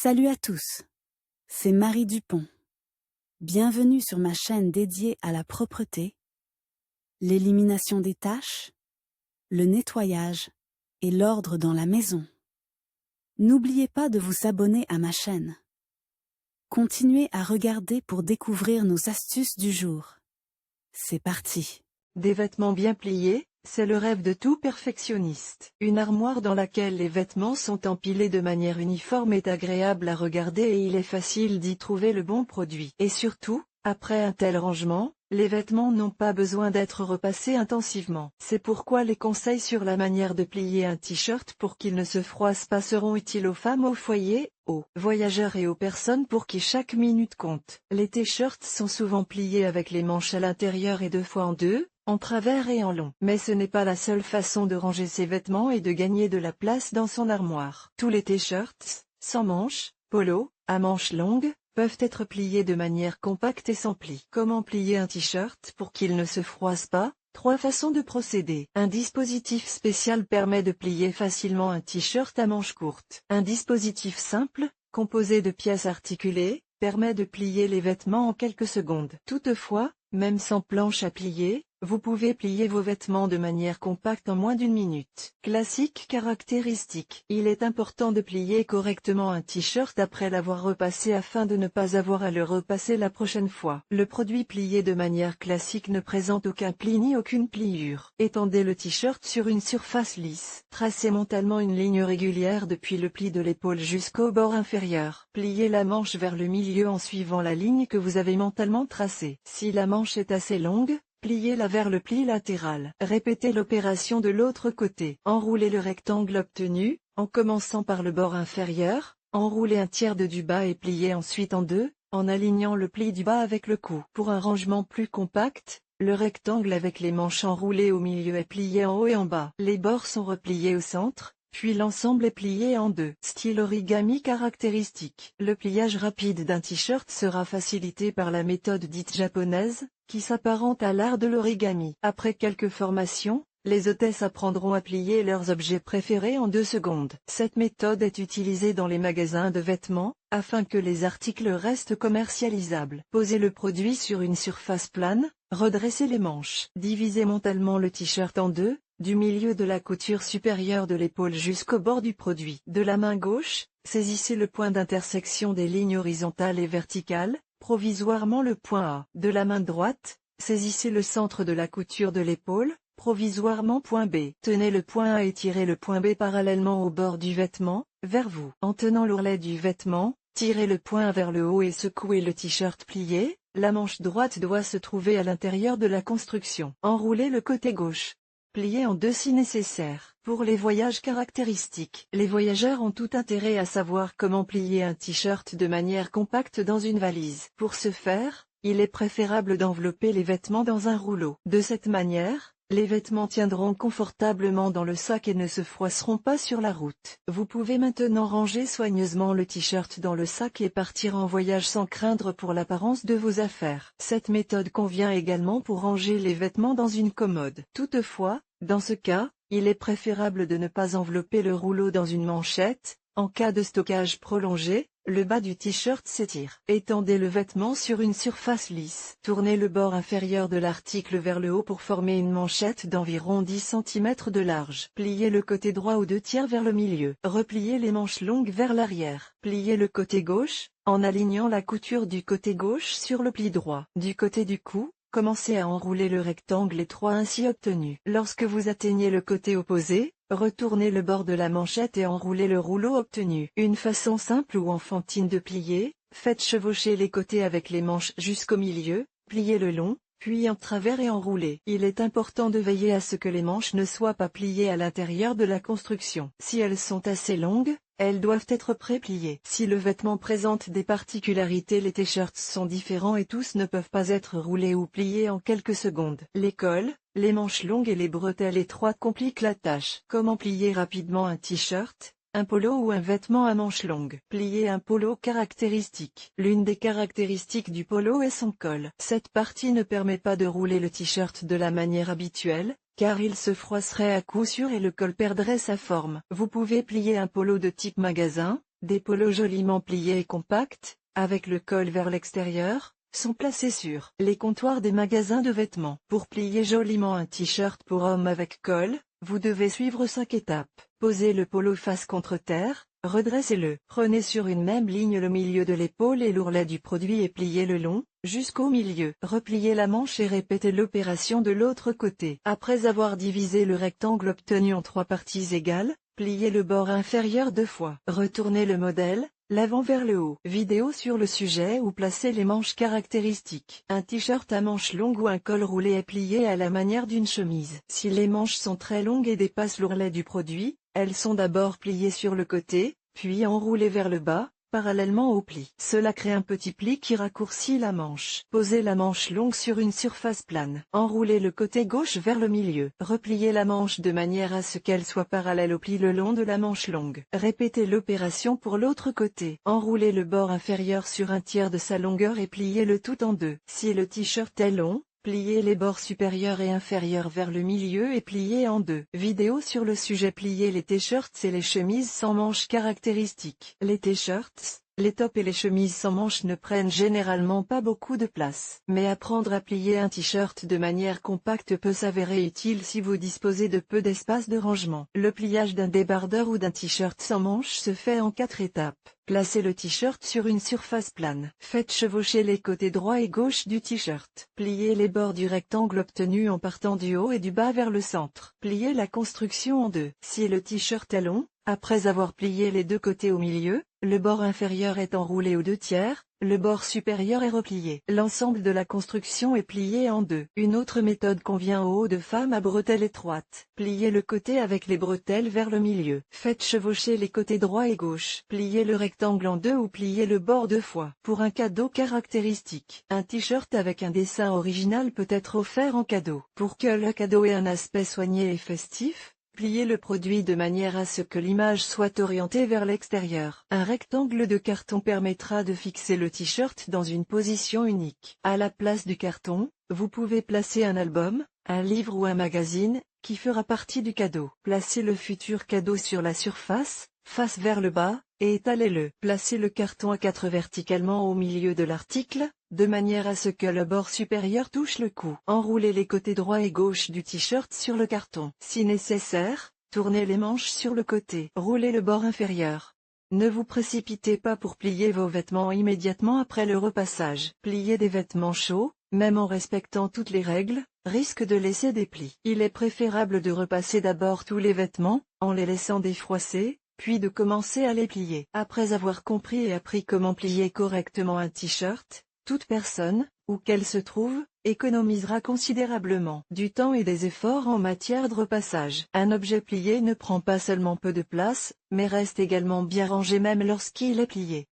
Salut à tous, c'est Marie Dupont. Bienvenue sur ma chaîne dédiée à la propreté, l'élimination des taches, le nettoyage et l'ordre dans la maison. N'oubliez pas de vous abonner à ma chaîne. Continuez à regarder pour découvrir nos astuces du jour. C'est parti. Des vêtements bien pliés, c'est le rêve de tout perfectionniste. Une armoire dans laquelle les vêtements sont empilés de manière uniforme est agréable à regarder et il est facile d'y trouver le bon produit. Et surtout, après un tel rangement, les vêtements n'ont pas besoin d'être repassés intensivement. C'est pourquoi les conseils sur la manière de plier un t-shirt pour qu'il ne se froisse pas seront utiles aux femmes au foyer, aux voyageurs et aux personnes pour qui chaque minute compte. Les t-shirts sont souvent pliés avec les manches à l'intérieur et 2 fois en 2, en travers et en long. Mais ce n'est pas la seule façon de ranger ses vêtements et de gagner de la place dans son armoire. Tous les t-shirts, sans manches, polo, à manches longues, peuvent être pliés de manière compacte et sans pli. Comment plier un t-shirt pour qu'il ne se froisse pas? 3 façons de procéder. Un dispositif spécial permet de plier facilement un t-shirt à manches courtes. Un dispositif simple, composé de pièces articulées, permet de plier les vêtements en quelques secondes. Toutefois, même sans planche à plier, vous pouvez plier vos vêtements de manière compacte en moins d'1 minute. Classique caractéristique. Il est important de plier correctement un t-shirt après l'avoir repassé afin de ne pas avoir à le repasser la prochaine fois. Le produit plié de manière classique ne présente aucun pli ni aucune pliure. Étendez le t-shirt sur une surface lisse. Tracez mentalement une ligne régulière depuis le pli de l'épaule jusqu'au bord inférieur. Pliez la manche vers le milieu en suivant la ligne que vous avez mentalement tracée. Si la manche est assez longue, pliez-la vers le pli latéral. Répétez l'opération de l'autre côté. Enroulez le rectangle obtenu, en commençant par le bord inférieur, enroulez un tiers du bas et pliez ensuite en 2, en alignant le pli du bas avec le cou. Pour un rangement plus compact, le rectangle avec les manches enroulées au milieu est plié en haut et en bas. Les bords sont repliés au centre, puis l'ensemble est plié en 2. Style origami caractéristique. Le pliage rapide d'un t-shirt sera facilité par la méthode dite japonaise, qui s'apparente à l'art de l'origami. Après quelques formations, les hôtesses apprendront à plier leurs objets préférés en 2 secondes. Cette méthode est utilisée dans les magasins de vêtements, afin que les articles restent commercialisables. Posez le produit sur une surface plane, redressez les manches. Divisez mentalement le t-shirt en 2, du milieu de la couture supérieure de l'épaule jusqu'au bord du produit. De la main gauche, saisissez le point d'intersection des lignes horizontales et verticales, provisoirement le point A. De la main droite, saisissez le centre de la couture de l'épaule, provisoirement point B. Tenez le point A et tirez le point B parallèlement au bord du vêtement, vers vous. En tenant l'ourlet du vêtement, tirez le point A vers le haut et secouez le t-shirt plié. La manche droite doit se trouver à l'intérieur de la construction. Enroulez le côté gauche. Pliez en 2 si nécessaire. Pour les voyages caractéristiques, les voyageurs ont tout intérêt à savoir comment plier un t-shirt de manière compacte dans une valise. Pour ce faire, il est préférable d'envelopper les vêtements dans un rouleau. De cette manière, les vêtements tiendront confortablement dans le sac et ne se froisseront pas sur la route. Vous pouvez maintenant ranger soigneusement le t-shirt dans le sac et partir en voyage sans craindre pour l'apparence de vos affaires. Cette méthode convient également pour ranger les vêtements dans une commode. Toutefois, dans ce cas, il est préférable de ne pas envelopper le rouleau dans une manchette. En cas de stockage prolongé, le bas du t-shirt s'étire. Étendez le vêtement sur une surface lisse. Tournez le bord inférieur de l'article vers le haut pour former une manchette d'environ 10 cm de large. Pliez le côté droit aux 2 tiers vers le milieu. Repliez les manches longues vers l'arrière. Pliez le côté gauche, en alignant la couture du côté gauche sur le pli droit. Du côté du cou, commencez à enrouler le rectangle étroit ainsi obtenu. Lorsque vous atteignez le côté opposé, retournez le bord de la manchette et enroulez le rouleau obtenu. Une façon simple ou enfantine de plier, faites chevaucher les côtés avec les manches jusqu'au milieu, pliez le long, puis en travers et enroulez. Il est important de veiller à ce que les manches ne soient pas pliées à l'intérieur de la construction. Si elles sont assez longues, elles doivent être pré-pliées. Si le vêtement présente des particularités, les t-shirts sont différents et tous ne peuvent pas être roulés ou pliés en quelques secondes. Les cols, les manches longues et les bretelles étroites compliquent la tâche. Comment plier rapidement un t-shirt, un polo ou un vêtement à manches longues? Plier un polo caractéristique. L'une des caractéristiques du polo est son col. Cette partie ne permet pas de rouler le t-shirt de la manière habituelle, car il se froisserait à coup sûr et le col perdrait sa forme. Vous pouvez plier un polo de type magasin, Des polos joliment pliés et compacts, avec le col vers l'extérieur, sont placés sur les comptoirs des magasins de vêtements. Pour plier joliment un t-shirt pour homme avec col, vous devez suivre 5 étapes. Posez le polo face contre terre, redressez-le. Prenez sur une même ligne le milieu de l'épaule et l'ourlet du produit et pliez le long, jusqu'au milieu. Repliez la manche et répétez l'opération de l'autre côté. Après avoir divisé le rectangle obtenu en 3 parties égales, pliez le bord inférieur 2 fois. Retournez le modèle, l'avant vers le haut. Vidéo sur le sujet où placer les manches caractéristiques. Un t-shirt à manches longues ou un col roulé est plié à la manière d'une chemise. Si les manches sont très longues et dépassent l'ourlet du produit, elles sont d'abord pliées sur le côté, puis enroulées vers le bas, parallèlement au pli. Cela crée un petit pli qui raccourcit la manche. Posez la manche longue sur une surface plane. Enroulez le côté gauche vers le milieu. Repliez la manche de manière à ce qu'elle soit parallèle au pli le long de la manche longue. Répétez l'opération pour l'autre côté. Enroulez le bord inférieur sur un tiers de sa longueur et pliez le tout en deux. Si le t-shirt est long, pliez les bords supérieurs et inférieurs vers le milieu et pliez en deux. Vidéo sur le sujet. Plier les t-shirts et les chemises sans manches caractéristiques. Les t-shirts, les tops et les chemises sans manches ne prennent généralement pas beaucoup de place. Mais apprendre à plier un t-shirt de manière compacte peut s'avérer utile si vous disposez de peu d'espace de rangement. Le pliage d'un débardeur ou d'un t-shirt sans manches se fait en 4 étapes. Placez le t-shirt sur une surface plane. Faites chevaucher les côtés droit et gauche du t-shirt. Pliez les bords du rectangle obtenu en partant du haut et du bas vers le centre. Pliez la construction en deux. Si le t-shirt est long, après avoir plié les deux côtés au milieu, le bord inférieur est enroulé aux 2/3, le bord supérieur est replié. L'ensemble de la construction est plié en deux. Une autre méthode convient aux hauts de femme à bretelles étroites. Pliez le côté avec les bretelles vers le milieu. Faites chevaucher les côtés droit et gauche. Pliez le rectangle en deux ou pliez le bord 2 fois. Pour un cadeau caractéristique, un t-shirt avec un dessin original peut être offert en cadeau. Pour que le cadeau ait un aspect soigné et festif, pliez le produit de manière à ce que l'image soit orientée vers l'extérieur. Un rectangle de carton permettra de fixer le t-shirt dans une position unique. À la place du carton, vous pouvez placer un album, un livre ou un magazine, qui fera partie du cadeau. Placez le futur cadeau sur la surface, face vers le bas, et étalez-le. Placez le carton à 4 verticalement au milieu de l'article, de manière à ce que le bord supérieur touche le cou. Enroulez les côtés droit et gauche du t-shirt sur le carton. Si nécessaire, tournez les manches sur le côté. Roulez le bord inférieur. Ne vous précipitez pas pour plier vos vêtements immédiatement après le repassage. Plier des vêtements chauds, même en respectant toutes les règles, risque de laisser des plis. Il est préférable de repasser d'abord tous les vêtements, en les laissant défroisser, puis de commencer à les plier. Après avoir compris et appris comment plier correctement un t-shirt, toute personne, où qu'elle se trouve, économisera considérablement du temps et des efforts en matière de repassage. Un objet plié ne prend pas seulement peu de place, mais reste également bien rangé même lorsqu'il est plié.